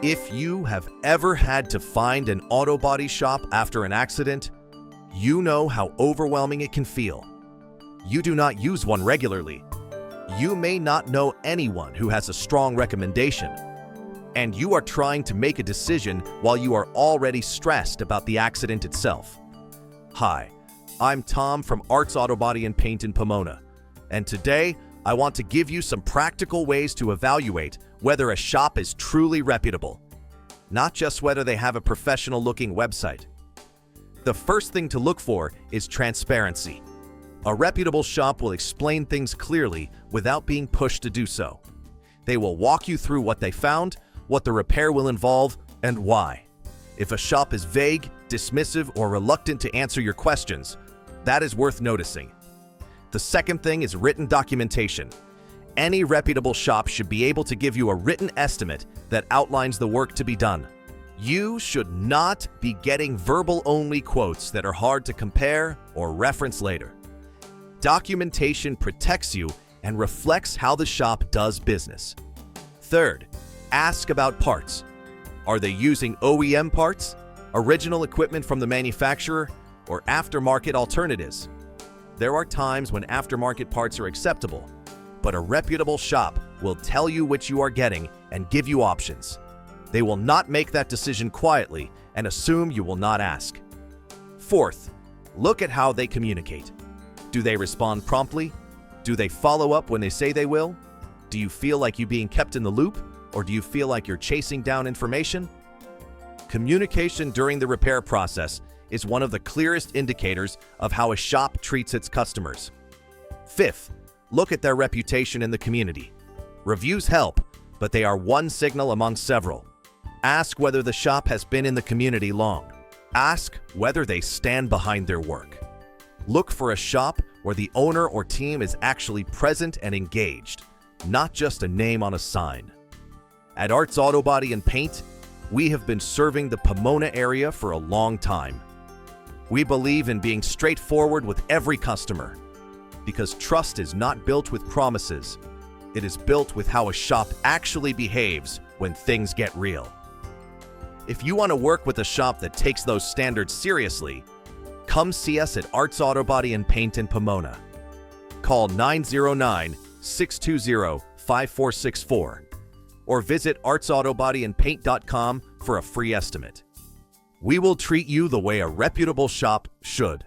If you have ever had to find an auto body shop after an accident, you know how overwhelming it can feel. You do not use one regularly. You may not know anyone who has a strong recommendation, and you are trying to make a decision while you are already stressed about the accident itself. Hi, I'm Tom from Arts Auto Body and Paint in Pomona, and today I want to give you some practical ways to evaluate whether a shop is truly reputable, not just whether they have a professional-looking website. The first thing to look for is transparency. A reputable shop will explain things clearly without being pushed to do so. They will walk you through what they found, what the repair will involve, and why. If a shop is vague, dismissive, or reluctant to answer your questions, that is worth noticing. The second thing is written documentation. Any reputable shop should be able to give you a written estimate that outlines the work to be done. You should not be getting verbal-only quotes that are hard to compare or reference later. Documentation protects you and reflects how the shop does business. Third, ask about parts. Are they using OEM parts, original equipment from the manufacturer, or aftermarket alternatives? There are times when aftermarket parts are acceptable, but a reputable shop will tell you which you are getting and give you options. They will not make that decision quietly and assume you will not ask. Fourth, look at how they communicate. Do they respond promptly? Do they follow up when they say they will? Do you feel like you're being kept in the loop, or do you feel like you're chasing down information? Communication during the repair process is one of the clearest indicators of how a shop treats its customers. Fifth, look at their reputation in the community. Reviews help, but they are one signal among several. Ask whether the shop has been in the community long. Ask whether they stand behind their work. Look for a shop where the owner or team is actually present and engaged, not just a name on a sign. At Arts Auto Body and Paint, we have been serving the Pomona area for a long time. We believe in being straightforward with every customer, because trust is not built with promises. It is built with how a shop actually behaves when things get real. If you want to work with a shop that takes those standards seriously, come see us at Arts Auto Body and Paint in Pomona. Call 909-620-5464 or visit artsautobodyandpaint.com for a free estimate. We will treat you the way a reputable shop should.